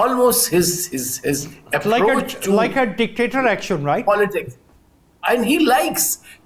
almost his approach like a dictator action, right? Politics, and he likes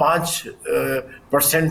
5%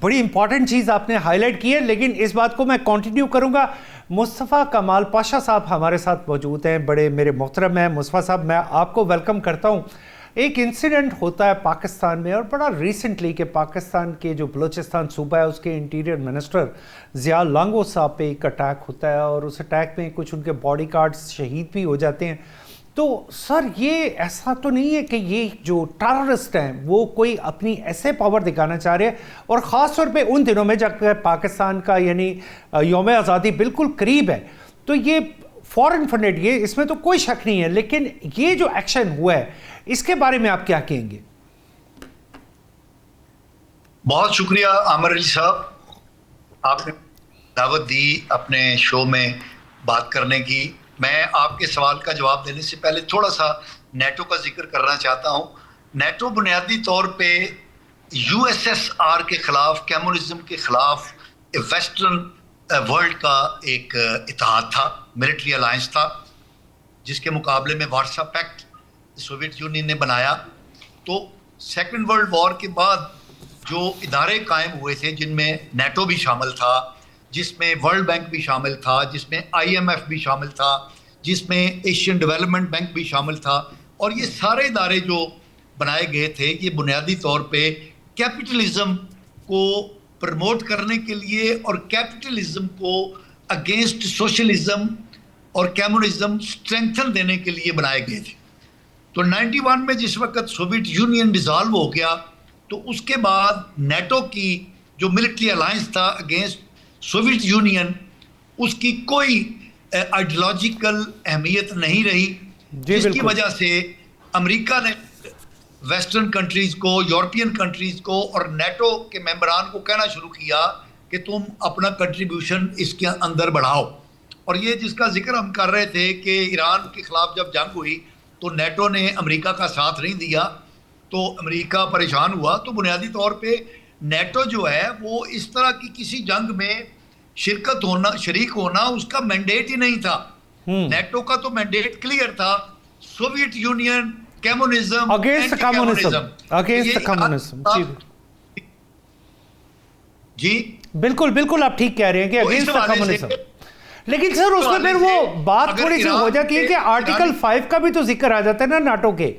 بڑی important چیز آپ نے high light کی ہے، لیکن اس بات کو میں کنٹینیو کروں گا. مصطفیٰ کمال پاشا صاحب ہمارے ساتھ موجود ہیں، بڑے میرے محترم ہیں. مصطفیٰ صاحب میں آپ کو ویلکم کرتا ہوں. ایک انسیڈنٹ ہوتا ہے پاکستان میں، اور بڑا ریسنٹلی، کہ پاکستان کے جو بلوچستان صوبہ ہے اس کے انٹیریئر منسٹر ضیاء لانگو صاحب پہ ایک اٹیک ہوتا ہے، اور اس اٹیک میں کچھ ان کے باڈی گارڈز شہید بھی ہو جاتے ہیں. تو سر یہ ایسا تو نہیں ہے کہ یہ جو ٹیررسٹ ہیں وہ کوئی اپنی ایسے پاور دکھانا چاہ رہے ہیں، اور خاص طور پہ ان دنوں میں جب پاکستان کا یعنی یوم آزادی بالکل قریب ہے، تو یہ فورن فنڈڈ، یہ اس میں تو کوئی شک نہیں ہے، لیکن یہ جو ایکشن ہوا ہے اس کے بارے میں آپ کیا کہیں گے؟ بہت شکریہ عامر علی صاحب، آپ نے دعوت دی اپنے شو میں بات کرنے کی. میں آپ کے سوال کا جواب دینے سے پہلے تھوڑا سا نیٹو کا ذکر کرنا چاہتا ہوں. نیٹو بنیادی طور پہ یو ایس ایس آر کے خلاف، کمیونزم کے خلاف ویسٹرن ورلڈ کا ایک اتحاد تھا، ملٹری الائنس تھا، جس کے مقابلے میں وارسا پیکٹ سوویت یونین نے بنایا. تو سیکنڈ ورلڈ وار کے بعد جو ادارے قائم ہوئے تھے، جن میں نیٹو بھی شامل تھا، جس میں ورلڈ بینک بھی شامل تھا، جس میں آئی ایم ایف بھی شامل تھا، جس میں ایشین ڈیولپمنٹ بینک بھی شامل تھا، اور یہ سارے ادارے جو بنائے گئے تھے یہ بنیادی طور پہ کیپٹلزم کو پروموٹ کرنے کے لیے اور کیپٹلزم کو اگینسٹ سوشلزم اور کمیونزم اسٹرینتھن دینے کے لیے بنائے گئے تھے. تو 91 میں جس وقت سوویت یونین ڈیزالو ہو گیا، تو اس کے بعد نیٹو کی جو ملٹری الائنس تھا اگینسٹ سوویت یونین، اس کی کوئی آئیڈیالوجیکل اہمیت نہیں رہی، جس کی وجہ سے امریکہ نے ویسٹرن کنٹریز کو، یورپین کنٹریز کو اور نیٹو کے ممبران کو کہنا شروع کیا کہ تم اپنا کنٹریبیوشن اس کے اندر بڑھاؤ. اور یہ جس کا ذکر ہم کر رہے تھے کہ ایران کے خلاف جب جنگ ہوئی تو نیٹو نے امریکہ کا ساتھ نہیں دیا، تو امریکہ پریشان ہوا. تو بنیادی طور پہ نیٹو جو ہے وہ اس طرح کی کسی جنگ میں شرکت ہونا، شریک ہونا اس کا مینڈیٹ ہی نہیں تھا. نیٹو کا تو مینڈیٹ کلیئر تھا، Soviet Union, communism, against communism. جی بالکل بالکل آپ ٹھیک کہہ رہے ہیں کہ اگینسٹ کمیونزم. لیکن سر اس میں پھر وہ بات تھوڑی سی ہو جاتی ہے کہ آرٹیکل 5 کا بھی تو ذکر آ جاتا ہے نا نیٹو کے،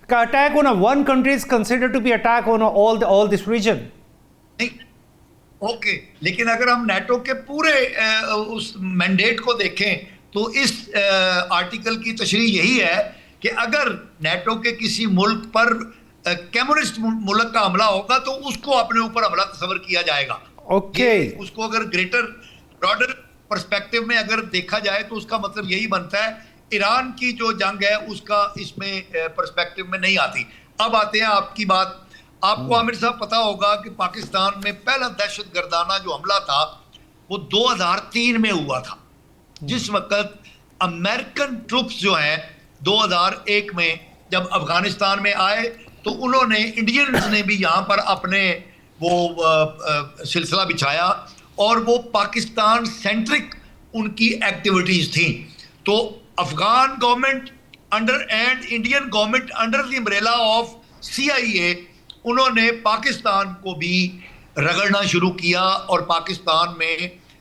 کا attack on one country is considered to be attack on all this region. Okay, لیکن اگر ہم نیٹو کے پورے اس مینڈیٹ کو دیکھیں تو اس آرٹیکل کی تشریح یہی ہے کہ اگر نیٹو کے کسی ملک پر کمیونسٹ ملک کا حملہ ہوگا تو اس کو اپنے اوپر حملہ تصور کیا جائے گا. اوکے، اس کو اگر گریٹر براڈر پرسپیکٹو میں اگر دیکھا جائے تو اس کا مطلب یہی بنتا ہے. ایران کی جو جنگ ہے اس کا اس میں پرسپیکٹو میں نہیں آتی. اب آتے ہیں آپ کی بات. آپ کو عامر صاحب پتا ہوگا کہ پاکستان میں پہلا دہشت گردانہ جو حملہ تھا وہ 2003 میں ہوا تھا، جس وقت امریکن ٹروپس جو ہیں 2001 میں جب افغانستان میں آئے تو انہوں نے، انڈینز نے بھی یہاں پر اپنے وہ سلسلہ بچھایا، اور وہ پاکستان سینٹرک ان کی ایکٹیویٹیز تھیں. تو Afghan government under and Indian government under the umbrella of CIA انہوں نے پاکستان کو بھی رگڑنا شروع کیا، اور پاکستان میں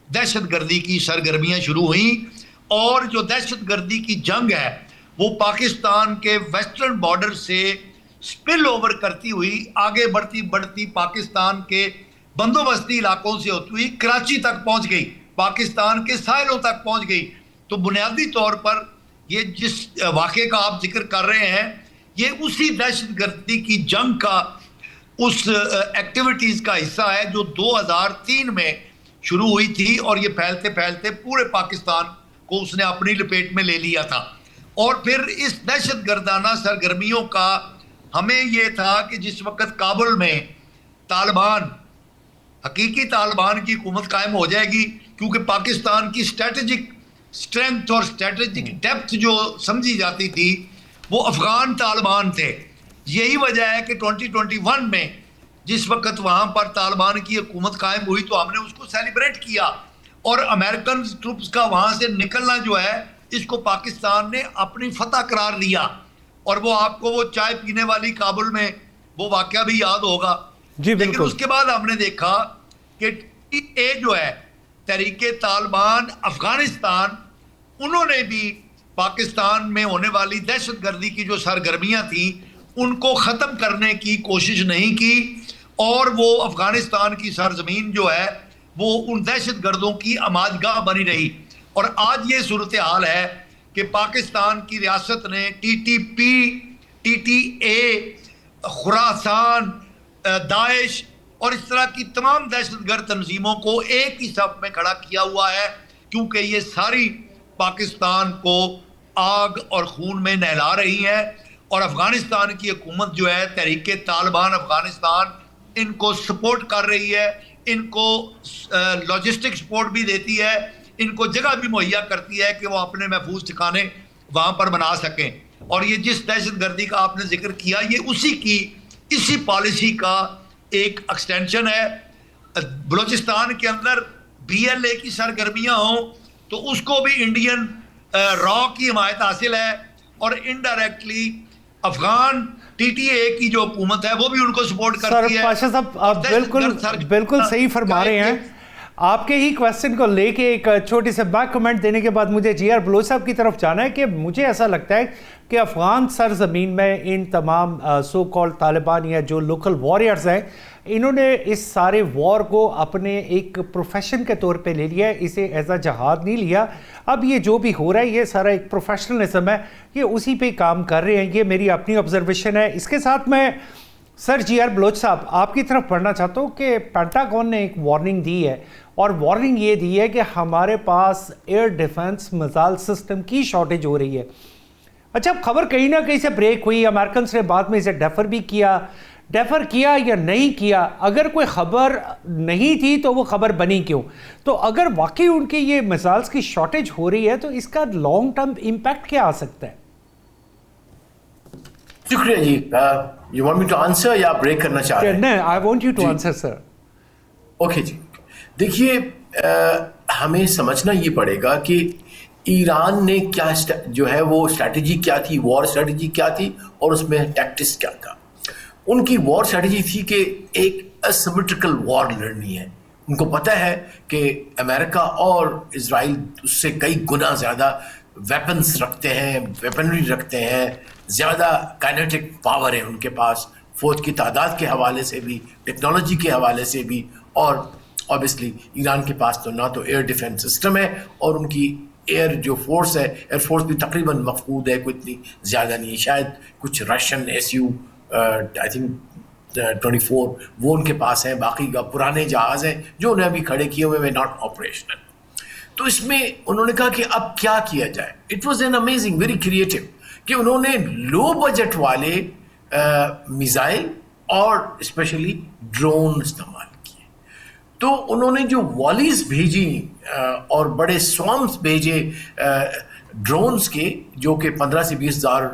دہشت گردی کی سرگرمیاں شروع ہوئیں. اور جو دہشت گردی کی جنگ ہے وہ پاکستان کے ویسٹرن بارڈر سے سپل اوور کرتی ہوئی آگے بڑھتی بڑھتی پاکستان کے بندوبستی علاقوں سے ہوتی ہوئی کراچی تک پہنچ گئی، پاکستان کے ساحلوں تک پہنچ گئی. تو بنیادی طور پر یہ جس واقعے کا آپ ذکر کر رہے ہیں یہ اسی دہشت گردی کی جنگ کا، اس ایکٹیویٹیز کا حصہ ہے جو 2003 میں شروع ہوئی تھی، اور یہ پھیلتے پھیلتے پورے پاکستان کو اس نے اپنی لپیٹ میں لے لیا تھا. اور پھر اس دہشت گردانہ سرگرمیوں کا ہمیں یہ تھا کہ جس وقت کابل میں طالبان، حقیقی طالبان کی حکومت قائم ہو جائے گی، کیونکہ پاکستان کی اسٹریٹجک اسٹرینتھ اور اسٹریٹجک ڈیپتھ جو سمجھی جاتی تھی وہ افغان طالبان تھے. یہی وجہ ہے کہ 2021 میں جس وقت وہاں پر طالبان کی حکومت قائم ہوئی تو ہم نے اس کو سیلیبریٹ کیا، اور امریکن ٹروپس کا وہاں سے نکلنا جو ہے اس کو پاکستان نے اپنی فتح قرار دیا. اور وہ آپ کو وہ چائے پینے والی کابل میں وہ واقعہ بھی یاد ہوگا. جی بالکل. لیکن اس کے بعد ہم نے دیکھا کہ TTA جو ہے تحریک طالبان افغانستان، انہوں نے بھی پاکستان میں ہونے والی دہشت گردی کی جو سرگرمیاں تھیں ان کو ختم کرنے کی کوشش نہیں کی، اور وہ افغانستان کی سرزمین جو ہے وہ ان دہشت گردوں کی آماجگاہ بنی رہی. اور آج یہ صورتحال ہے کہ پاکستان کی ریاست نے TTP، TTA، خراسان، داعش اور اس طرح کی تمام دہشت گرد تنظیموں کو ایک ہی صف میں کھڑا کیا ہوا ہے، کیونکہ یہ ساری پاکستان کو آگ اور خون میں نہلا رہی ہے. اور افغانستان کی حکومت جو ہے تحریک طالبان افغانستان ان کو سپورٹ کر رہی ہے، ان کو لاجسٹک سپورٹ بھی دیتی ہے، ان کو جگہ بھی مہیا کرتی ہے کہ وہ اپنے محفوظ ٹھکانے وہاں پر بنا سکیں. اور یہ جس دہشت گردی کا آپ نے ذکر کیا یہ اسی پالیسی کا ایک ایکسٹینشن ہے. بلوچستان کے اندر BLA کی سرگرمیاں ہوں تو اس کو بھی انڈین را کی حمایت حاصل ہے، اور انڈائریکٹلی افغان TTA کی جو حکومت ہے وہ بھی ان کو سپورٹ کرتی ہے. سر پاشا صاحب آپ بالکل صحیح فرما رہے ہیں. آپ کے ہی کویسچن کو لے کے ایک چھوٹی سے بیک کمنٹ دینے کے بعد مجھے GR بلوچ صاحب کی طرف جانا ہے کہ مجھے ایسا لگتا ہے کہ افغان سرزمین میں ان تمام سو کال طالبان یا جو لوکل واریئرز ہیں انہوں نے اس سارے وار کو اپنے ایک پروفیشن کے طور پہ لے لیا ہے، اسے ایز اے جہاد نہیں لیا. اب یہ جو بھی ہو رہا ہے یہ سارا ایک پروفیشنلزم ہے، یہ اسی پہ کام کر رہے ہیں. یہ میری اپنی آبزرویشن ہے. اس کے ساتھ میں سر GR بلوچ صاحب آپ کی طرف پڑھنا چاہتا ہوں کہ پینٹاگون نے ایک وارننگ دی ہے، اور وارننگ یہ دی ہے کہ ہمارے پاس ایئر ڈیفنس میزائل سسٹم کی شارٹیج ہو رہی ہے. اچھا خبر کہیں نہ کہیں سے بریک ہوئی، امریکنس نے بعد میں اسے ڈیفر کیا یا نہیں کیا. اگر کوئی خبر نہیں تھی تو وہ خبر بنی کیوں؟ تو اگر واقعی ان کے یہ میزائلز کی شارٹیج ہو رہی ہے تو اس کا لانگ ٹرم امپیکٹ کیا آ سکتا ہے؟ شکریہ جی. You want me to answer یا بریک کرنا چاہ رہے ہیں؟ نہیں، I want you to answer sir. Okay جی. دیکھیے ہمیں سمجھنا یہ پڑے گا کہ ایران نے کیا جو ہے وہ اسٹریٹجی کیا تھی، وار اسٹریٹجی کیا تھی، اور اس میں ٹیکٹکس کیا تھا. ان کی وار اسٹریٹجی تھی کہ ایک اسیمیٹرکل وار لڑنی ہے. ان کو پتہ ہے کہ امریکہ اور اسرائیل اس سے کئی گنا زیادہ ویپنز رکھتے ہیں، ویپنری رکھتے ہیں، زیادہ کائنیٹک پاور ہے ان کے پاس، فوج کی تعداد کے حوالے سے بھی، ٹیکنالوجی کے حوالے سے بھی. اور اوبیسلی ایران کے پاس تو نہ تو ایئر ڈیفنس سسٹم ہے، اور ان کی ایئر جو فورس ہے، ایئر فورس بھی تقریباً مفقود ہے، کوئی اتنی زیادہ نہیں. شاید کچھ رشین SU آئی تھنک 24 وہ ان کے پاس ہیں، باقی کا پرانے جہاز ہیں جو انہیں ابھی کھڑے کیے ہوئے ناٹ آپریشنل. تو اس میں انہوں نے کہا کہ اب کیا کیا جائے. It was an amazing, very creative کہ انہوں نے لو بجٹ والے میزائل اور اسپیشلی ڈرون استعمال کیے. تو انہوں نے جو والیز بھیجی اور بڑے سوامس بھیجے ڈرونز کے، جو کہ 15 سے 20 ہزار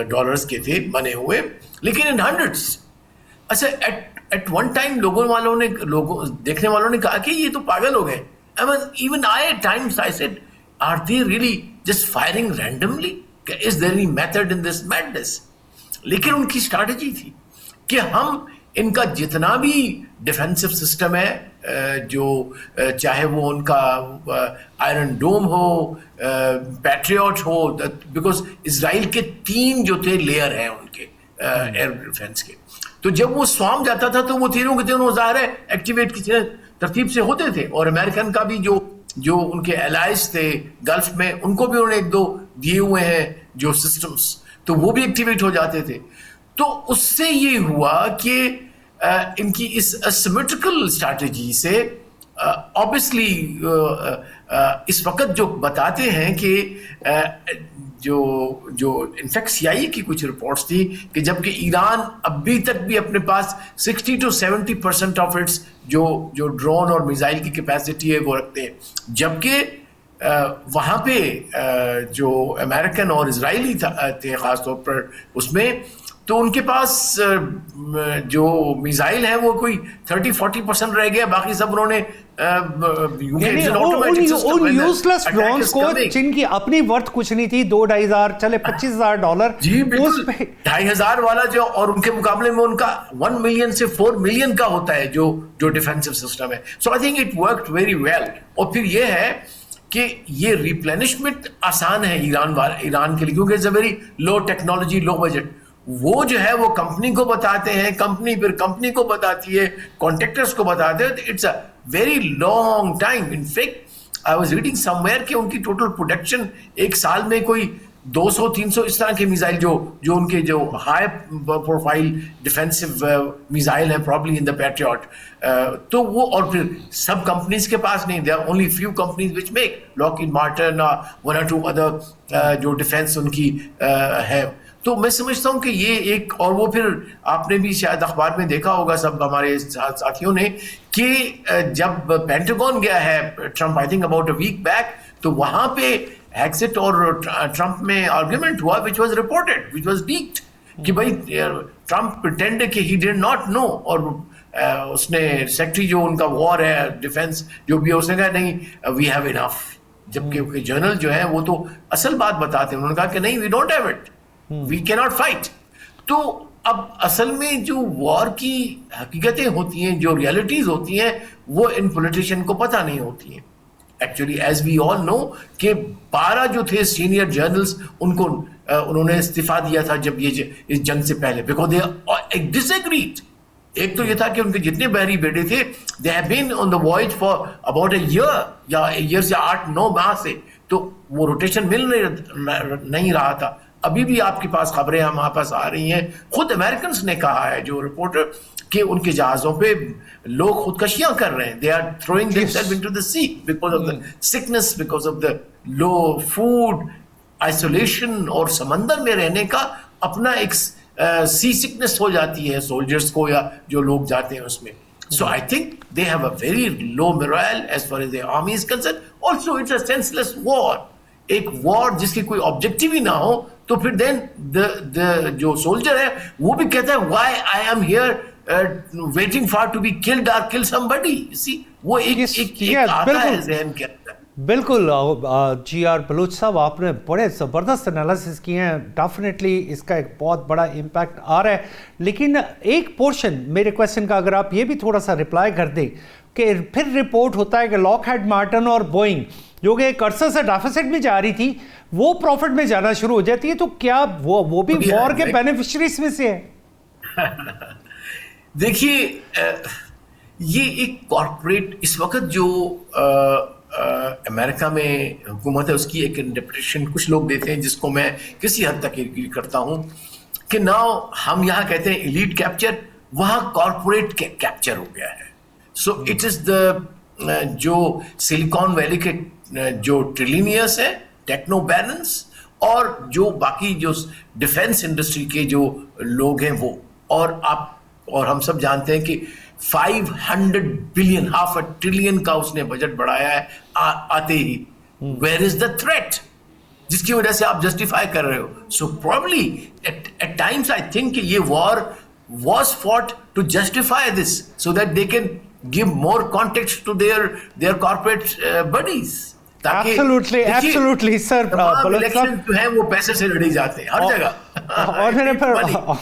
ڈالرز کے تھے بنے ہوئے، لیکن ان ہنڈریڈس. اچھا ایٹ ون ٹائم لوگوں دیکھنے والوں نے کہا کہ یہ تو پاگل ہو گئے. Even I at times I said, are they really just firing randomly? Is there any method in this madness? لیکن ان کی اسٹریٹجی تھی کہ ہم ان کا جتنا بھی ڈیفینسو سسٹم ہے، جو چاہے وہ ان کا آئرن ڈوم ہو، پیٹریوٹ ہو، بیکاز اسرائیل کے 3 جو تھے لیئر ہیں ان کے ایئر ڈیفینس کے. تو جب وہ سوام جاتا تھا تو وہ تینوں کے تینوں ظاہر ہے ایکٹیویٹ کسی ترتیب سے ہوتے تھے. اور امریکن کا بھی جو ان کے الائز تھے گلف میں، ان کو بھی انہوں نے 1-2 دیے ہوئے ہیں جو سسٹمز، تو وہ بھی ایکٹیویٹ ہو جاتے تھے. تو اس سے یہ ہوا کہ ان کی اس اسیمیٹرکل اسٹریٹجی سے اوبیسلی اس وقت جو بتاتے ہیں کہ جو انفیکٹ CIA کی کچھ رپورٹس تھی کہ جبکہ ایران ابھی تک بھی اپنے پاس 60 to 70% آف اٹس جو ڈرون اور میزائل کی کیپیسٹی ہے وہ رکھتے ہیں، جبکہ وہاں پہ جو امریکن اور اسرائیلی تھے خاص طور پر، اس میں تو ان کے پاس جو میزائل ہیں وہ کوئی 30-40% رہ گیا, باقی سب انہوں نے ان یوزلیس ڈرونز کو جن کی اپنی ورتھ کچھ نہیں تھی, $2,500 چلے $25,000, جی بالکل 2,500 والا جو, اور ان کے مقابلے میں ان کا 1 ملین سے 4 ملین کا ہوتا ہے جو ڈیفینسو سسٹم ہے. So I think it worked very well. اور پھر یہ ہے کہ یہ ریپلینشمنٹ آسان ہے ایران کے لیے, کیونکہ it's a very low technology, low budget. وہ جو ہے وہ کمپنی کو بتاتے ہیں, کمپنی پھر کمپنی کو بتاتی ہے, کانٹریکٹرز کو بتاتے ہیں. It's a very long time. In fact I was reading somewhere کہ ان کی ٹوٹل پروڈکشن ایک سال میں کوئی 200-300 اس طرح کے میزائل جو ان کے جو ہائی پروفائل ڈیفینسو میزائل ہیں پرابلی ان دا پیٹریوٹ, تو وہ, اور پھر سب کمپنیز کے پاس نہیں, there are only few companies which make, Lockheed Martin, 1 or 2 other جو ڈیفینس ان کی ہے. تو میں سمجھتا ہوں کہ یہ ایک, اور وہ پھر آپ نے بھی شاید اخبار میں دیکھا ہوگا سب ہمارے ساتھیوں نے, کہ جب پینٹاگون گیا ہے Trump, I think about a week back, تو وہاں پہ ایکسٹ اور ٹرمپ میں آرگیومنٹ ہوا which was reported, which was leaked, کہ بھائی ٹرمپ pretended کہ he did not know, اور اس نے سیکٹری جو ان کا وار ہے ڈیفینس جو بھی ہے, اس نے کہا نہیں we have enough, جبکہ جنرل جو ہے وہ تو اصل بات بتاتے ہیں, انہوں نے کہا کہ نہیں we don't have it, we cannot fight. تو اب اصل میں جو وار کی حقیقتیں ہوتی ہیں, جو ریالٹیز ہوتی ہیں, وہ ان پولیٹیشین کو پتہ نہیں ہوتی ہیں. ایکچولی ایز وی آل نو کہ 12 جو تھے سینئر جرنلز, انہوں نے استعفیٰ دیا تھا جب یہ اس جنگ سے پہلے, بیکاز دے ڈس ایگریڈ. ایک تو یہ تھا کہ ان کے جتنے بحری بیٹے تھے, they have been on the voyage for about a year یا ایئر سے 8-9 ماہ سے, تو وہ روٹیشن مل نہیں رہا تھا. ابھی بھی آپ کے پاس خبریں ہمارے پاس آ رہی ہیں, خود امریکنس نے کہا ہے جو رپورٹر, کہ ان کے جہازوں پہ لوگ خودکشیاں کر رہے ہیں. They are throwing themselves into the sea because of the sickness, because of the low food, isolation, اور سمندر میں رہنے کا اپنا ایک سی سکنس ہو جاتی ہے سولجرز کو یا جو لوگ جاتے ہیں اس میں. So I think they have a very low morale as far as the army is concerned. Also it's a senseless war. ایک وار جس کی کوئی آبجیکٹیو ہی نہ ہو, تو پھر دین جو سولجر ہے وہ بھی کہتا ہے why I am here waiting for to be killed or kill somebody. You see, وہ ایک آتا ہے ذہن کے اندر. بالکل جی آر بلوچ صاحب, آپ نے بڑے زبردست انالیسس کیے ہیں. ڈیفینیٹلی اس کا ایک بہت بڑا امپیکٹ آ رہا ہے. لیکن ایک پورشن میرے کویشچن کا اگر آپ یہ بھی تھوڑا سا رپلائی کر دیں, کہ پھر رپورٹ ہوتا ہے کہ لاک ہیڈ مارٹن اور بوئنگ جو کہ ایک عرصے سے ڈیفیسٹ میں جا رہی تھی, وہ پروفٹ میں جانا شروع ہو جاتی ہے. تو کیا وہ بھی وار کے بینیفیشریز میں سے ہے؟ دیکھیے یہ ایک کارپوریٹ اس وقت جو امریکہ میں حکومت ہے اس کی ایک انٹرپریٹیشن کچھ لوگ دیتے ہیں, جس کو میں کسی حد تک ایگری کرتا ہوں, کہ ناؤ ہم یہاں کہتے ہیں ایلیٹ کیپچر, وہاں کارپوریٹ کیپچر ہو گیا ہے. سو اٹ از دا جو سلیکان ویلی کے جو ٹریلینئرس ہیں, ٹیکنو بیرنس, اور جو باقی جو ڈیفینس انڈسٹری کے جو لوگ ہیں وہ, اور ہم سب جانتے ہیں کہ 500 بلین, ½ ٹریلین کا اس نے بجٹ بڑھایا ہے آتے ہی. ویئر از دا تھریٹ جس کی وجہ سے آپ جسٹیفائی کر رہے ہو. So probably at times I think کہ یہ وار واز فought to justify this, so that they can give more context to their corporate buddies. Absolutely sir. Election جو ہیں وہ پیسے سے لڑی جاتے ہیں ہر جگہ.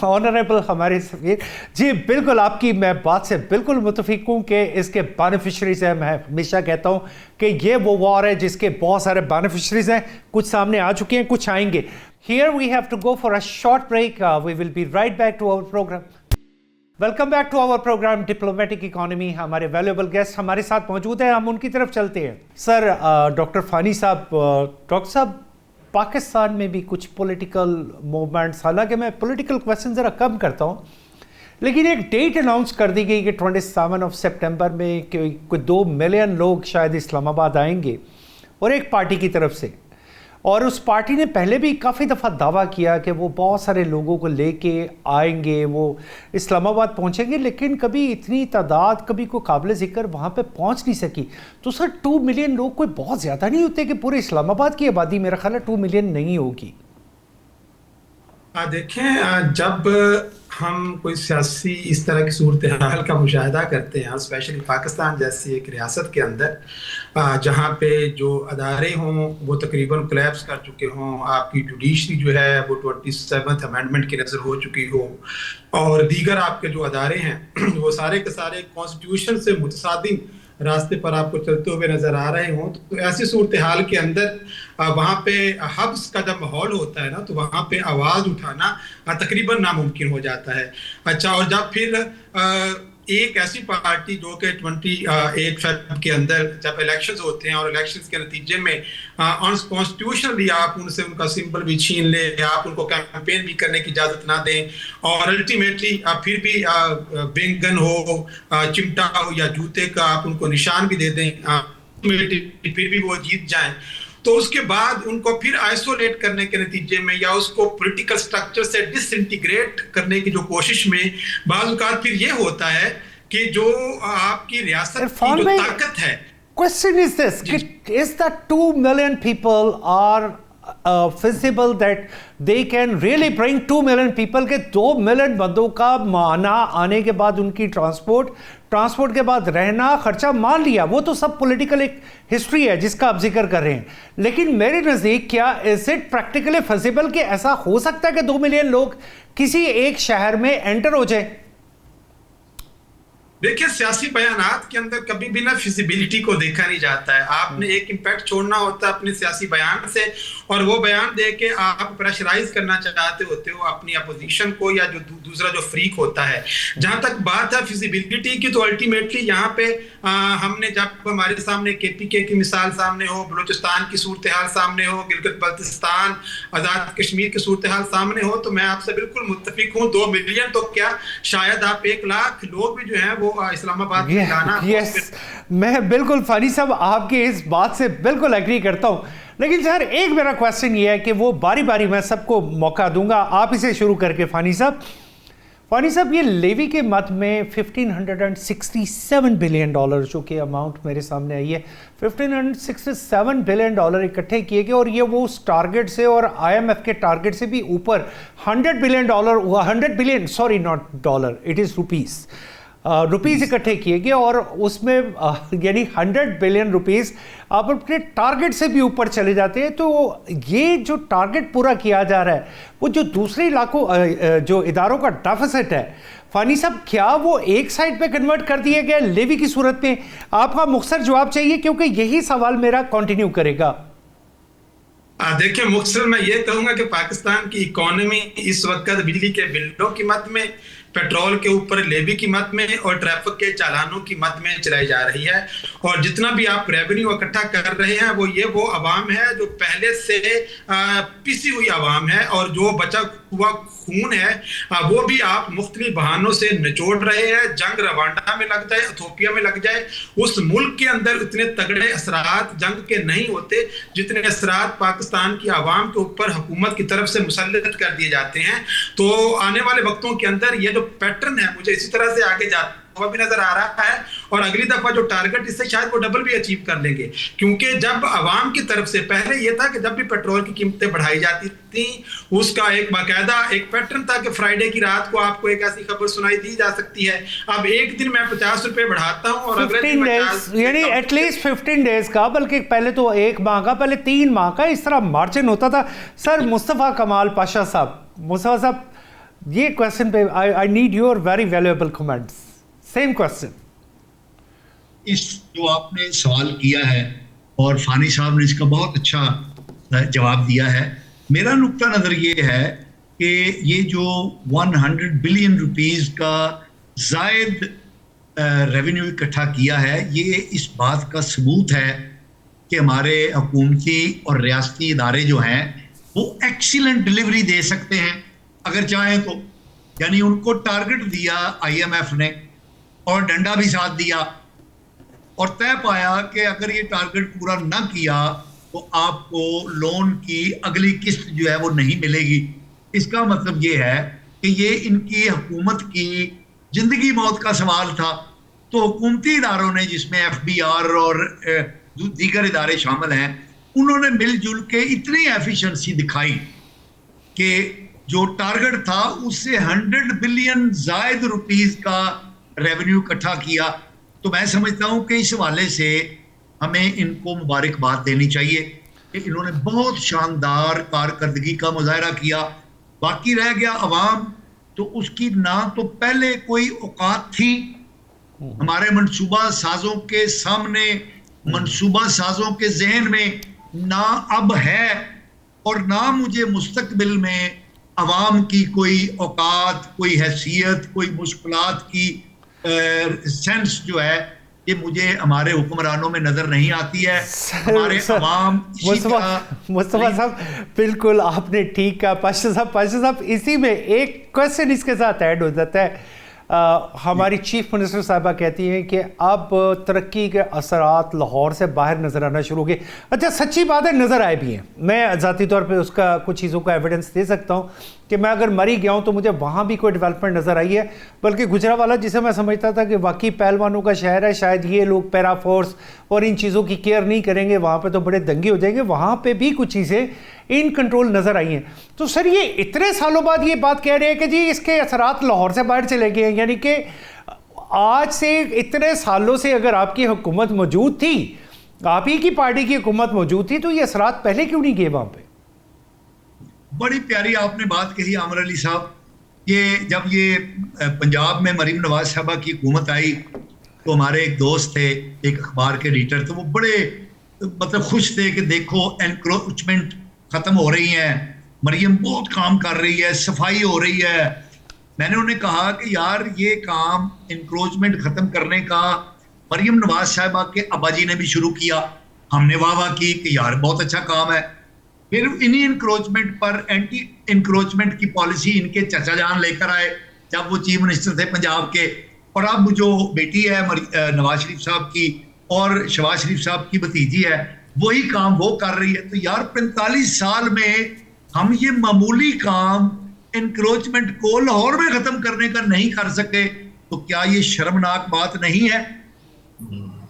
آنریبل ہمارے سفیر جی, بالکل آپ کی میں بات سے بالکل متفق ہوں کہ اس کے بینیفیشریز ہیں. میں ہمیشہ کہتا ہوں کہ یہ وہ وار ہے جس کے بہت سارے بینیفیشریز ہیں, کچھ سامنے آ چکے ہیں, کچھ آئیں گے. Here we have to go for a short break. We will be right back to our program. Welcome back to our programme diplomatic economy. ہمارے ویلیوبل گیسٹ ہمارے ساتھ موجود ہیں, ہم ان کی طرف چلتے ہیں. سر ڈاکٹر فانی صاحب, ڈاکٹر صاحب پاکستان میں بھی کچھ پولیٹیکل موومنٹس, حالانکہ میں پولیٹیکل کویسچن ذرا کم کرتا ہوں, لیکن ایک ڈیٹ اناؤنس کر دی گئی کہ 27 سپٹمبر میں کہ کوئی 2 ملین لوگ شاید اسلام آباد آئیں گے, اور ایک پارٹی کی طرف سے. اور اس پارٹی نے پہلے بھی کافی دفعہ دعویٰ کیا کہ وہ بہت سارے لوگوں کو لے کے آئیں گے, وہ اسلام آباد پہنچیں گے, لیکن کبھی اتنی تعداد کبھی کوئی قابل ذکر وہاں پہ پہنچ نہیں سکی. تو سر 2 ملین لوگ کوئی بہت زیادہ نہیں ہوتے کہ پورے اسلام آباد کی آبادی میرا خیال ہے 2 ملین نہیں ہوگی. دیکھیں، جب ہم کوئی سیاسی اس طرح کی صورتحال کا مشاہدہ کرتے ہیں، اسپیشلی پاکستان جیسی ایک ریاست کے اندر جہاں پہ جو ادارے ہوں وہ تقریباً کولیپس کر چکے ہوں، آپ کی جوڈیشری جو ہے وہ 27th امینڈمنٹ کی نظر ہو چکی ہو، اور دیگر آپ کے جو ادارے ہیں وہ سارے کے سارے کانسٹیٹیوشن سے متصادم راستے پر آپ کو چلتے ہوئے نظر آ رہے ہوں، تو ایسی صورتحال کے اندر وہاں پہ حبس کا جب ماحول ہوتا ہے نا تو وہاں پہ آواز اٹھانا تقریباً ناممکن ہو جاتا ہے. اچھا، اور جب پھر ایک ایسی پارٹی جو کہ 28 فیب کے اندر جب الیکشنز ہوتے ہیں اور الیکشنز کے نتیجے میں کانسٹیٹیوشنلی آپ ان سے ان کا سمبل بھی چھین لیں، آپ ان کو کیمپین بھی کرنے کی اجازت نہ دیں، اور الٹیمیٹلی پھر بھی بینگن ہو، چمٹا ہو یا جوتے کا آپ ان کو نشان بھی دے دیں، پھر بھی وہ جیت جائیں، تو اس کے بعد ان کو پھر آئسولیٹ کرنے کے نتیجے میں یا اس کو پولیٹیکل سٹرکچر سے ڈس انٹیگریٹ کرنے کی جو کوشش میں بعض اوقات پھر یہ ہوتا ہے کہ جو آپ کی ریاست کی جو طاقت ہے. Question is this, is that 2 million people are feasible that they can really bring 2 million people کے 2 ملین بندوں کا مانا آنے کے بعد ان کی ٹرانسپورٹ کے بعد رہنا خرچہ مان لیا، وہ تو سب پولیٹیکل ایک ہسٹری ہے جس کا آپ ذکر کر رہے ہیں، لیکن میرے نزدیک کیا از اٹ پریکٹیکلی فیزیبل کہ ایسا ہو سکتا ہے کہ 2 ملین لوگ کسی ایک شہر میں انٹر ہو جائیں؟ دیکھیں، سیاسی بیانات کے اندر کبھی بھی نہ فیزیبلٹی کو دیکھا نہیں جاتا ہے. آپ نے ایک امپیکٹ چھوڑنا ہوتا ہے اپنے سیاسی بیان سے، اور وہ بیان دے کے آپ پریشرائز کرنا چاہتے ہوتے ہو اپنی اپوزیشن کو یا جو دوسرا جو فریق ہوتا ہے. جہاں تک بات ہے فیزیبلٹی کی، تو الٹیمیٹلی یہاں پہ ہم نے جب ہمارے سامنے KPK کی مثال سامنے ہو، بلوچستان کی صورتحال سامنے ہو، گلگت بلتستان، آزاد کشمیر کی صورتحال سامنے ہو، تو میں آپ سے بالکل متفق ہوں. 2 ملین تو کیا، شاید آپ 1 لاکھ لوگ بھی جو ہیں وہ اسلام آباد میں جانا. میں بالکل فانی صاحب آپ کی اس بات سے بالکل ایگری کرتا ہوں، لیکن سر ایک میرا کویسچن یہ ہے کہ وہ باری باری میں سب کو موقع دوں گا، آپ اسے شروع کر کے فانی صاحب یہ لیوی کے مد میں $1567 بلین جو کہ اماؤنٹ میرے سامنے آئی ہے، $1567 بلین اکٹھے کیے گئے، اور یہ وہ اس ٹارگٹ سے اور IMF کے ٹارگٹ سے بھی اوپر $100 بلین ہوا، 100 billion sorry not dollar, it is rupees اکٹھے کیے گئے، اور اس میں یعنی 100 بلین روپیز آپ اپنے ٹارگٹ سے بھی اوپر چلے جاتے ہیں. تو یہ جو ٹارگٹ پورا کیا جا رہا ہے وہ جو دوسرے علاقوں جو اداروں کا ڈیفیسٹ ہے، فانی صاحب کیا وہ ایک سائڈ پہ کنورٹ کر دیے گئے لیوی کی صورت میں؟ آپ کا مختصر جواب چاہیے کیونکہ یہی سوال میرا کنٹینیو کرے گا. دیکھیں، مختصر میں یہ کہوں گا کہ پاکستان کی اکانومی اس وقت بجلی کے بلوں کی مد میں، پیٹرول کے اوپر لیوی کی مد میں اور ٹریفک کے چالانوں کی مد میں چلائی جا رہی ہے، اور جتنا بھی آپ ریونیو اکٹھا کر رہے ہیں وہ عوام ہے جو پہلے سے پسی ہوئی عوام ہے، اور جو بچا ہوا خون ہے وہ بھی آپ مختلف بہانوں سے نچوڑ رہے ہیں. جنگ روانڈا میں لگ جائے، ایتھوپیا میں لگ جائے، اس ملک کے اندر اتنے تگڑے اثرات جنگ کے نہیں ہوتے جتنے اثرات پاکستان کی عوام کے اوپر حکومت کی طرف سے مسلط کر دیے جاتے ہیں. تو آنے والے وقتوں کے اندر یہ جو پیٹرن ہے مجھے اسی طرح سے آگے جاتا ہوا بھی نظر آ رہا ہے، اور اگلی دفعہ جو ٹارگٹ اس سے شاید وہ ڈبل بھی اچیو کر لیں گے، کیونکہ جب عوام کی طرف سے پہلے یہ تھا کہ جب بھی پیٹرول کی قیمتیں بڑھائی جاتی تھیں اس کا ایک باقاعدہ ایک پیٹرن تھا کہ فرائیڈے کی رات کو آپ کو ایک ایسی خبر سنائی دی جا سکتی ہے. اب ایک دن میں 50 روپے بڑھاتا ہوں اور اگلے دن 50، یعنی ایٹ لیسٹ 15 ڈیز کا، بلکہ پہلے تو 1 ماہ کا، پہلے 3 ماہ کا، اس طرح مارجن ہوتا تھا. سر مصطفیٰ کمال پاشا صاحب یہ کویسچن پہ I need your very valuable comments. Same question. اس جو آپ نے سوال کیا ہے اور فانی صاحب نے اس کا بہت اچھا جواب دیا ہے. میرا نقطہ نظر یہ ہے کہ یہ جو 100 بلین روپیز کا زائد ریونیو اکٹھا کیا ہے، یہ اس بات کا ثبوت ہے کہ ہمارے حکومتی اور ریاستی ادارے جو ہیں وہ ایکسیلنٹ ڈلیوری دے سکتے ہیں اگر چاہیں تو. یعنی ان کو ٹارگٹ دیا IMF نے اور ڈنڈا بھی ساتھ دیا، اور طے پایا کہ اگر یہ ٹارگٹ پورا نہ کیا تو آپ کو لون کی اگلی قسط جو ہے وہ نہیں ملے گی. اس کا مطلب یہ ہے کہ یہ ان کی حکومت کی زندگی موت کا سوال تھا. تو حکومتی اداروں نے جس میں FBR اور دیگر ادارے شامل ہیں، انہوں نے مل جل کے اتنی ایفیشنسی دکھائی کہ جو ٹارگٹ تھا اس سے 100 بلین زائد روپیز کا ریونیو اکٹھا کیا. تو میں سمجھتا ہوں کہ اس حوالے سے ہمیں ان کو مبارکباد دینی چاہیے کہ انہوں نے بہت شاندار کارکردگی کا مظاہرہ کیا. باقی رہ گیا عوام، تو اس کی نہ تو پہلے کوئی اوقات تھی ہمارے منصوبہ سازوں کے سامنے، منصوبہ سازوں کے ذہن میں، نہ اب ہے، اور نہ مجھے مستقبل میں عوام کی کوئی اوقات، کوئی حیثیت، کوئی مشکلات کی سینس جو ہے یہ مجھے ہمارے حکمرانوں میں نظر نہیں آتی ہے. ہمارے عوام مصطفیٰ صاحب بالکل آپ نے ٹھیک کہا. پاشا صاحب اسی میں ایک کویسچن اس کے ساتھ ایڈ ہو جاتا ہے. ہماری چیف منسٹر صاحبہ کہتی ہیں کہ اب ترقی کے اثرات لاہور سے باہر نظر آنا شروع ہو گئے. اچھا سچی بات ہے، نظر آئے بھی ہیں. میں ذاتی طور پہ اس کا کچھ چیزوں کا ایویڈنس دے سکتا ہوں کہ میں اگر مری گیا ہوں تو مجھے وہاں بھی کوئی ڈیولپمنٹ نظر آئی ہے. بلکہ گجرانوالہ جسے میں سمجھتا تھا کہ واقعی پہلوانوں کا شہر ہے، شاید یہ لوگ پیرا فورس اور ان چیزوں کی کیئر نہیں کریں گے، وہاں پہ تو بڑے دنگے ہو جائیں گے، وہاں پہ بھی کچھ چیزیں ان کنٹرول نظر آئی ہیں. تو سر یہ اتنے سالوں بعد یہ بات کہہ رہے ہیں کہ جی اس کے اثرات لاہور سے باہر چلے گئے ہیں، یعنی کہ آج سے اتنے سالوں سے اگر آپ کی حکومت موجود تھی، آپ ہی کی پارٹی کی حکومت موجود تھی، تو یہ اثرات پہلے کیوں نہیں گئے وہاں پہ؟ بڑی پیاری آپ نے بات کہی عامر علی صاحب. یہ جب یہ پنجاب میں مریم نواز صاحبہ کی حکومت آئی تو ہمارے ایک دوست تھے، ایک اخبار کے ایڈیٹر، تو وہ بڑے مطلب خوش تھے کہ دیکھو انکروچمنٹ ختم ہو رہی ہیں، مریم بہت کام کر رہی ہے، صفائی ہو رہی ہے. میں نے انہیں کہا کہ یار یہ کام انکروچمنٹ ختم کرنے کا مریم نواز صاحبہ کے ابا جی نے بھی شروع کیا. ہم نے واہ واہ کی کہ یار بہت اچھا کام ہے. پھر انہی انکروچمنٹ پر اینٹی انکروچمنٹ کی پالیسی ان کے چچا جان لے کر آئے جب وہ چیف منسٹر تھے پنجاب کے، اور اب جو بیٹی ہے نواز شریف صاحب کی اور شہباز شریف صاحب کی بھتیجی ہے، وہی کام وہ کر رہی ہے. تو یار 45 سال میں ہم یہ معمولی کام انکروچمنٹ کو لاہور میں ختم کرنے کا نہیں کر سکے، تو کیا یہ شرمناک بات نہیں ہے؟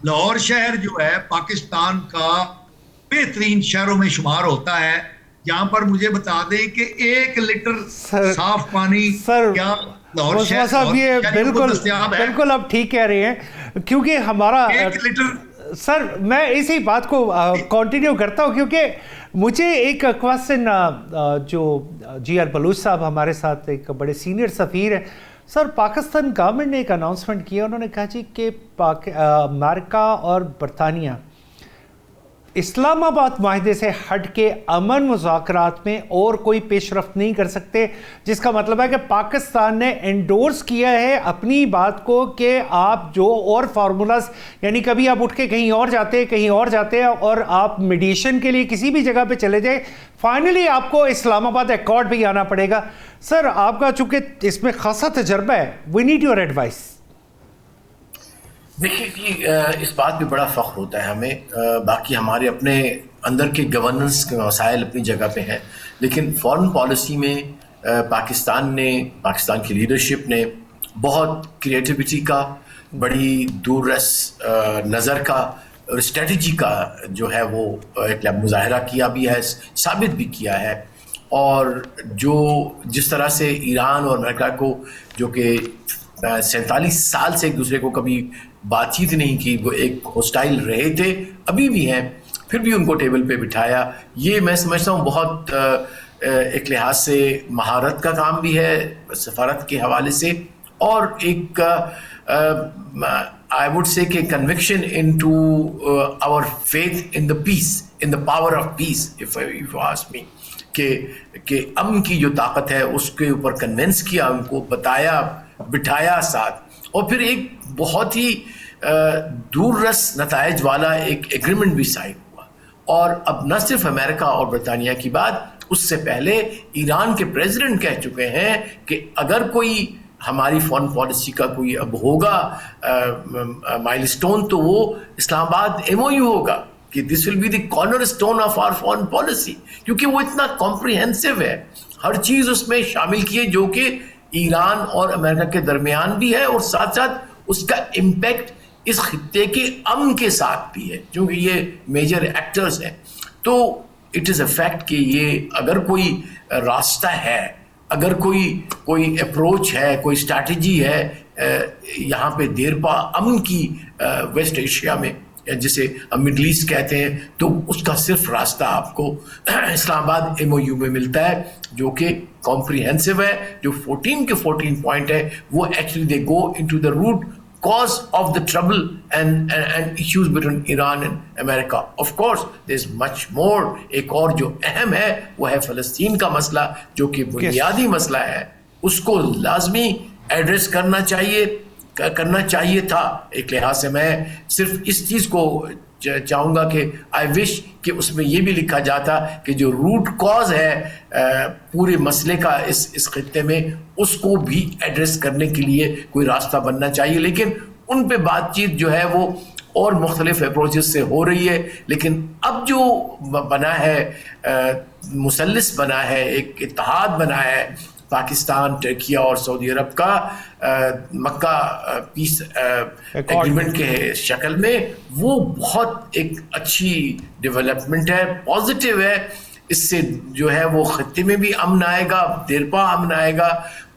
لاہور شہر جو ہے پاکستان کا بہترین شہروں میں شمار ہوتا ہے. یہاں پر مجھے بتا دیں کہ 1 لیٹر صاف پانی کیا لاہور شہر صاحب یہ بالکل آپ ٹھیک کہہ رہے ہیں، کیونکہ ہمارا 1 لیٹر. سر میں اسی بات کو کنٹینیو کرتا ہوں کیونکہ مجھے ایک کویسچن جو جی آر بلوچ صاحب ہمارے ساتھ ایک بڑے سینئر سفیر ہیں. سر پاکستان گورنمنٹ نے ایک اناؤنسمنٹ کیا، انہوں نے کہا جی کہ امریکہ اور برطانیہ اسلام آباد معاہدے سے ہٹ کے امن مذاکرات میں اور کوئی پیش رفت نہیں کر سکتے، جس کا مطلب ہے کہ پاکستان نے انڈورس کیا ہے اپنی بات کو کہ آپ جو اور فارمولاز، یعنی کبھی آپ اٹھ کے کہیں اور جاتے ہیں اور آپ میڈیشن کے لیے کسی بھی جگہ پہ چلے جائیں، فائنلی آپ کو اسلام آباد ایکارڈ پہ ہی آنا پڑے گا. سر آپ کا چونکہ اس میں خاصا تجربہ ہے، وی نیڈ یور ایڈوائس. دیکھیے کہ اس بات پہ بڑا فخر ہوتا ہے ہمیں. باقی ہمارے اپنے اندر کے گورننس کے مسائل اپنی جگہ پہ ہیں، لیکن فارن پالیسی میں پاکستان کی لیڈرشپ نے بہت کریٹیوٹی کا، بڑی دور رس نظر کا اور اسٹریٹجی کا جو ہے وہ ایک مظاہرہ کیا بھی ہے، ثابت بھی کیا ہے. اور جس طرح سے ایران اور امریکہ کو جو کہ 47 سال سے ایک دوسرے کو کبھی بات چیت نہیں کی، وہ ایک ہوسٹائل رہے تھے، ابھی بھی ہیں، پھر بھی ان کو ٹیبل پہ بٹھایا، یہ میں سمجھتا ہوں بہت ایک لحاظ سے مہارت کا کام بھی ہے سفارت کے حوالے سے، اور ایک I would say کہ conviction into our faith in the peace, in the power of peace, if you ask me, کہ امن کی جو طاقت ہے اس کے اوپر کنونس کیا، ان کو بتایا، بٹھایا ساتھ، اور پھر ایک بہت ہی دور رس نتائج والا ایک ایگریمنٹ بھی سائن ہوا. اور اب نہ صرف امریکہ اور برطانیہ کی بات، اس سے پہلے ایران کے پریزیڈنٹ کہہ چکے ہیں کہ اگر کوئی ہماری فارن پالیسی کا کوئی اب ہوگا مائل سٹون تو وہ اسلام آباد MOU ہوگا، کہ this will be the cornerstone of our foreign policy, کیونکہ وہ اتنا کمپریہنسو ہے، ہر چیز اس میں شامل کی ہے جو کہ ایران اور امریکہ کے درمیان بھی ہے، اور ساتھ ساتھ اس کا امپیکٹ اس خطے کے امن کے ساتھ بھی ہے، کیونکہ یہ میجر ایکٹرز ہیں. تو اٹ از اے فیکٹ کہ یہ اگر کوئی راستہ ہے اگر کوئی اپروچ ہے, کوئی اسٹریٹجی ہے یہاں پہ دیرپا امن کی ویسٹ ایشیا میں, جسے ہم مڈل ایسٹ کہتے ہیں, تو اس کا صرف راستہ آپ کو اسلام آباد MOU میں ملتا ہے, جو کہ کمپریہنسو ہے. جو 14 کے 14 پوائنٹ ہے وہ actually they go into the root cause of the trouble and issues between Iran and America. Of course, there's much more. ایک اور جو اہم ہے وہ ہے فلسطین کا مسئلہ, جو کہ بنیادی مسئلہ ہے. اس کو لازمی ایڈریس کرنا چاہیے تھا. ایک لحاظ سے میں صرف اس چیز کو چاہوں گا کہ آئی وش کہ اس میں یہ بھی لکھا جاتا کہ جو روٹ کاز ہے پورے مسئلے کا اس خطے میں, اس کو بھی ایڈریس کرنے کے لیے کوئی راستہ بننا چاہیے. لیکن ان پہ بات چیت جو ہے وہ اور مختلف اپروچز سے ہو رہی ہے. لیکن اب جو بنا ہے, مثلث بنا ہے, ایک اتحاد بنا ہے پاکستان, ترکیہ اور سعودی عرب کا, مکہ پیس ایگریمنٹ کے شکل میں, وہ بہت ایک اچھی ڈیولپمنٹ ہے, پازیٹیو ہے. اس سے جو ہے وہ خطے میں بھی امن آئے گا, دیرپا امن آئے گا.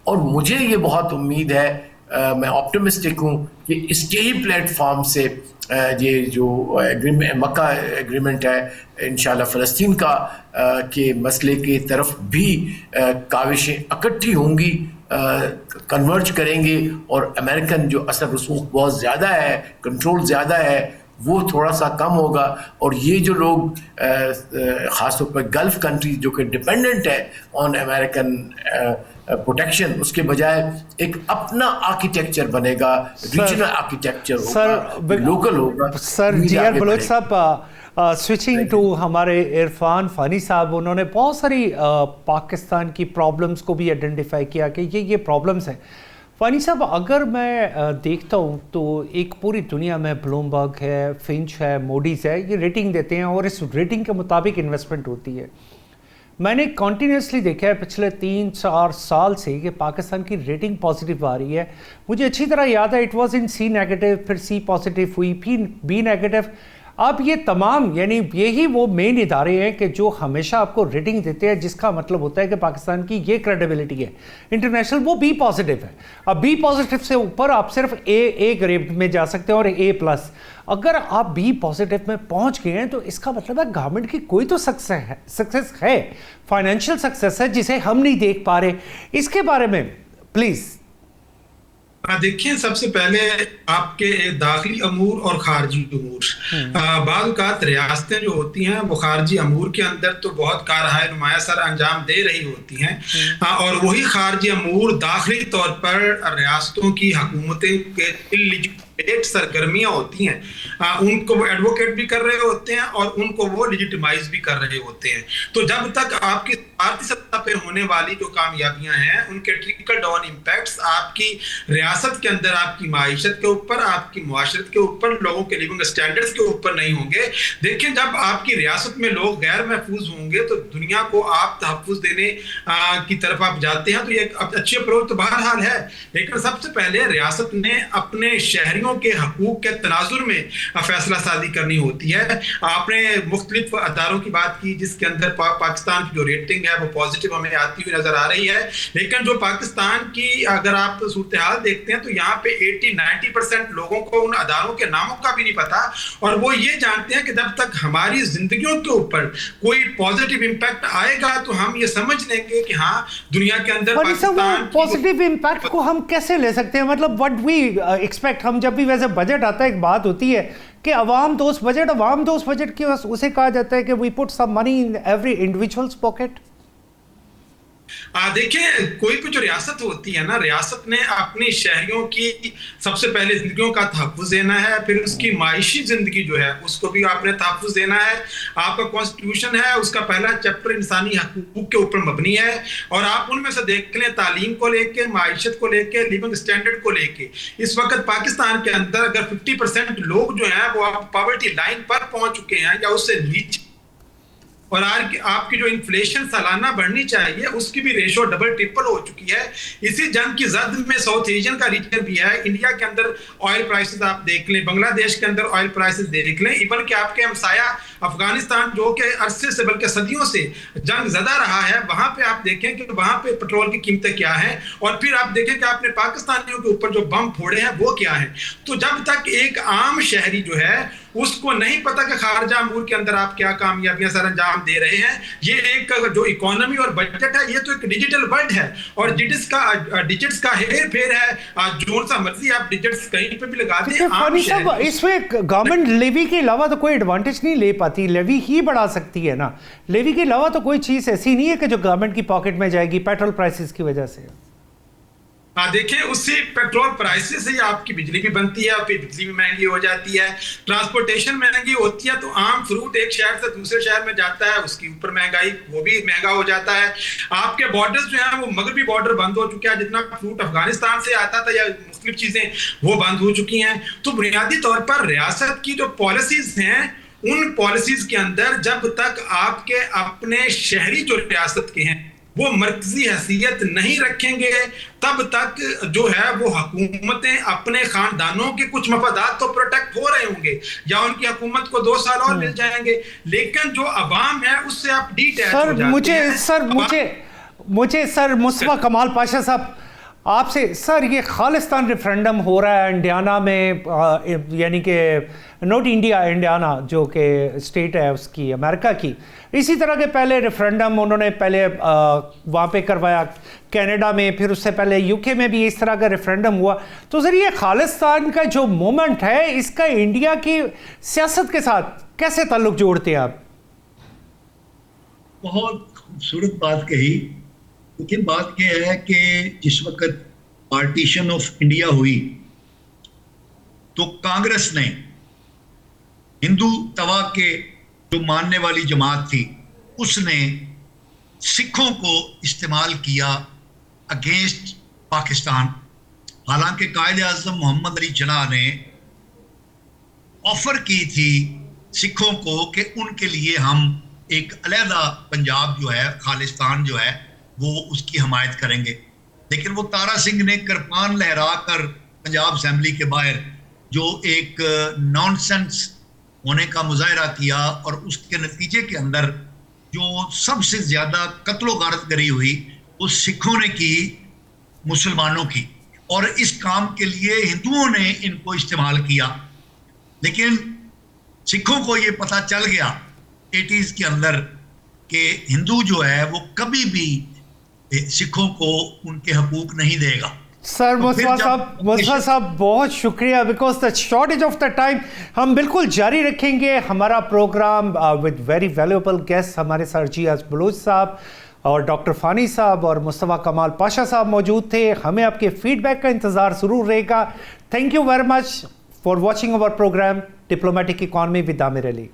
اور مجھے یہ بہت امید ہے, میں آپٹمسٹک ہوں کہ اس کے ہی پلیٹ فارم سے یہ جو مکہ ایگریمنٹ ہے انشاءاللہ فلسطین کا کے مسئلے کی طرف بھی کاوشیں اکٹھی ہوں گی, کنورج کریں گے, اور امریکن جو اثر رسوخ بہت زیادہ ہے, کنٹرول زیادہ ہے, وہ تھوڑا سا کم ہوگا. اور یہ جو لوگ خاص طور پر گلف کنٹریز جو کہ ڈپینڈنٹ ہے آن امریکن پروٹیکشن, اس کے بجائے ایک اپنا آرکیٹیکچر بنے گا, ریجنل آرکیٹیکچر ہوگا, لوکل ہوگا. سر جی آر بلوچ صاحب, سوئچنگ ٹو ہمارے عرفان فانی صاحب, انہوں نے بہت ساری پاکستان کی پرابلمس کو بھی آئیڈینٹیفائی کیا کہ یہ پرابلمس ہیں. فانی صاحب, اگر میں دیکھتا ہوں تو ایک پوری دنیا میں بلومبرگ ہے, فنچ ہے, موڈیز ہے, یہ ریٹنگ دیتے ہیں اور اس ریٹنگ کے مطابق انویسٹمنٹ ہوتی ہے. میں نے کنٹینیوسلی دیکھا ہے پچھلے 3-4 سال سے کہ پاکستان کی ریٹنگ پازیٹیو آ رہی ہے. مجھے اچھی طرح یاد ہے, it was in C negative, پھر C پازیٹیو ہوئی, پھر B نیگیٹو. اب یہ تمام یعنی یہی وہ مین ادارے ہیں کہ جو ہمیشہ آپ کو ریٹنگ دیتے ہیں, جس کا مطلب ہوتا ہے کہ پاکستان کی یہ کریڈیبلٹی ہے انٹرنیشنل, وہ B پازیٹیو ہے. اب B پازیٹیو سے اوپر آپ صرف A گریڈ میں جا سکتے ہیں اور A+. اگر آپ B پازیٹیو میں پہنچ گئے ہیں تو اس کا مطلب ہے گورنمنٹ کی کوئی تو سکسیس ہے, فائنینشیل سکسیس ہے, جسے ہم نہیں دیکھ پا رہے. اس کے بارے میں پلیز. دیکھیں, سب سے پہلے آپ کے داخلی امور اور خارجی امور, بعض اوقات ریاستیں جو ہوتی ہیں وہ خارجی امور کے اندر تو بہت کارہائے نمایاں سر انجام دے رہی ہوتی ہیں, اور وہی خارجی امور داخلی طور پر ریاستوں کی حکومتیں کے سرگرمیاں ہوتی ہیں, ان کو وہ ایڈوکیٹ بھی کر رہے ہوتے ہیں اور ان کو وہ لیجیٹیمائز بھی کر رہے ہوتے ہیں. تو جب تک آپ کی بھارتی سطح پہ ہونے والی جو کامیابیاں ہیں ان کے ٹریکل ڈاؤن امپیکٹس آپ کی ریاست کے اندر, آپ کی معیشت کے اوپر, آپ کی معاشرت کے اوپر, لوگوں کے لیونگ اسٹینڈرڈز کے اوپر نہیں ہوں گے. دیکھیں, جب آپ کی ریاست میں لوگ غیر محفوظ ہوں گے تو دنیا کو آپ تحفظ دینے کی طرف آپ جاتے ہیں, تو یہ ایک اچھی اپروچ تو بہرحال ہے. لیکن سب سے پہلے ریاست نے اپنے شہریوں کے حقوق کے تناظر میں فیصلہ سازی کرنی ہوتی ہے. آپ نے مختلف اداروں کی بات کی جس کے اندر پاکستان کی جو ریٹنگ ہے وہ پازیٹیو ہمیں آتی ہوئی نظر آ رہی ہے, لیکن جو پاکستان کی اگر آپ صورتحال دیکھتے ہیں تو یہاں پہ 80-90% لوگوں کو ان اداروں کے ناموں کا بھی نہیں پتا, اور وہ یہ جانتے ہیں کہ جب تک ہماری زندگیوں کے اوپر کوئی پازیٹیو امپیکٹ آئے گا تو ہم یہ سمجھ لیں گے کہ ہاں دنیا کے اندر پاکستان پازیٹیو امپیکٹ کو ہم کیسے لے سکتے ہیں. مطلب وٹ وی ایکسپیکٹ, ہم جب بھی ویسے بجٹ آتا ہے ایک بات ہوتی ہے کہ عوام دوست بجٹ کی اسے کہا جاتا ہے کہ وی پٹ سم منی ان ایوری انڈیویجولز پاکٹ. دیکھیں, کوئی بھی جو ریاست ہوتی ہے نا, ریاست نے اپنی شہریوں کی سب سے پہلے زندگیوں کا تحفظ دینا ہے, پھر اس کی معاشی زندگی جو ہے اس کو بھی آپ نے تحفظ دینا ہے. آپ کا کانسٹیٹیوشن ہے, اس کا پہلا چیپٹر انسانی حقوق کے اوپر مبنی ہے, اور آپ ان میں سے دیکھ لیں تعلیم کو لے کے, معیشت کو لے کے, لیونگ اسٹینڈرڈ کو لے کے. اس وقت پاکستان کے اندر اگر 50% لوگ جو ہیں وہ پاورٹی لائن پر پہنچ چکے ہیں یا اس سے نیچے, اور آپ کی جو انفلیشن سالانہ بڑھنی چاہیے اس کی بھی ریشو ڈبل ٹرپل ہو چکی ہے. اسی جنگ کی زد میں ساؤتھ ایشین کا ریجن بھی ہے. انڈیا کے اندر آئل پرائسز آپ دیکھ لیں, بنگلہ دیش کے اندر آئل پرائسز دیکھ لیں, ایون کہ آپ کے ہمسایہ افغانستان جو کہ عرصے سے بلکہ صدیوں سے جنگ زدہ رہا ہے، وہاں پہ آپ دیکھیں کہ وہاں پہ پیٹرول کی قیمتیں کیا ہیں، اور پھر آپ دیکھیں کہ آپ نے پاکستانیوں کے اوپر جو بم پھوڑے ہیں وہ کیا ہیں. تو جب تک ایک عام شہری جو ہے اس کو نہیں پتا کہ خارجہ امور کے اندر آپ کیا کامیابیاں سر انجام دے رہے ہیں، یہ ایک جو اکانومی اور بجٹ ہے یہ تو ایک ڈیجیٹل ورلڈ ہے، اور ڈیجٹس کا ہیر پھیر ہے، جو سا مرضی آپ ڈیجٹس کہیں پہ بھی لگا دیں. فانی صاحب اس میں گورنمنٹ لیوی کے علاوہ تو کوئی ایڈوانٹیج نہیں لے پاتی، لیوی ہی بڑھا سکتی ہے نا، لیوی کے علاوہ تو کوئی چیز ایسی نہیں ہے کہ جو گورنمنٹ کی پاکٹ میں جائے گی پیٹرول پرائسز کی وجہ سے. دیکھیں اسی پیٹرول پرائسز سے آپ کی بجلی بھی بنتی ہے، اور پھر بجلی بھی مہنگی ہو جاتی ہے، ٹرانسپورٹیشن مہنگی ہوتی ہے، تو عام فروٹ ایک شہر سے دوسرے شہر میں جاتا ہے، اس کے اوپر مہنگائی وہ بھی مہنگا ہو جاتا ہے. آپ کے بارڈرز جو ہیں وہ مغربی بارڈر بند ہو چکے ہیں، جتنا فروٹ افغانستان سے آتا تھا یا مختلف چیزیں وہ بند ہو چکی ہیں. تو بنیادی طور پر ریاست کی جو پالیسیز ہیں ان پالیسیز کے اندر جب تک آپ کے اپنے شہری جو ریاست کے ہیں وہ مرکزی حیثیت نہیں رکھیں گے، تب تک جو ہے وہ حکومتیں اپنے خاندانوں کے کچھ مفادات تو پروٹیکٹ ہو رہے ہوں گے، یا ان کی حکومت کو 2 سال اور مل جائیں گے، لیکن جو عوام ہے اس سے آپ ڈی ٹیچ ہو جاتے ہیں. مجھے سر مصطفیٰ کمال پاشا صاحب آپ سے، سر یہ خالستان ریفرینڈم ہو رہا ہے انڈیانا میں، یعنی کہ نوٹ انڈیا انڈیانا جو کہ اسٹیٹ ہے اس کی امریکہ کی، اسی طرح کے پہلے ریفرینڈم انہوں نے پہلے وہاں پہ کروایا کینیڈا میں، پھر اس سے پہلے یو کے میں بھی اس طرح کا ریفرینڈم ہوا. تو سر یہ خالستان کا جو مومنٹ ہے اس کا انڈیا کی سیاست کے ساتھ کیسے تعلق جوڑتے ہیں آپ؟ بہت خوبصورت بات کہی. لیکن بات یہ ہے کہ جس وقت پارٹیشن آف انڈیا ہوئی تو کانگریس نے ہندو توا کے جو ماننے والی جماعت تھی اس نے سکھوں کو استعمال کیا اگینسٹ پاکستان. حالانکہ قائد اعظم محمد علی جناح نے آفر کی تھی سکھوں کو کہ ان کے لیے ہم ایک علیحدہ پنجاب جو ہے، خالستان جو ہے وہ اس کی حمایت کریں گے. لیکن وہ تارا سنگھ نے کرپان لہرا کر پنجاب اسمبلی کے باہر جو ایک نان سینس ہونے کا مظاہرہ کیا، اور اس کے نتیجے کے اندر جو سب سے زیادہ قتل و غارت گری ہوئی وہ سکھوں نے کی مسلمانوں کی، اور اس کام کے لیے ہندوؤں نے ان کو استعمال کیا. لیکن سکھوں کو یہ پتہ چل گیا 80s کے اندر کہ ہندو جو ہے وہ کبھی بھی سکھوں کو ان کے حقوق نہیں دے گا. سر مصطفیٰ صاحب بہت شکریہ، because the shortage of the time ہم بالکل جاری رکھیں گے ہمارا programme with very valuable guest. ہمارے سر جیاز بلوچ صاحب اور ڈاکٹر فانی صاحب اور مصطفیٰ کمال پاشا صاحب موجود تھے. ہمیں آپ کے فیڈ بیک کا انتظار ضرور رہے گا. Thank you very much for watching our programme diplomatic economy with Aamir Ali.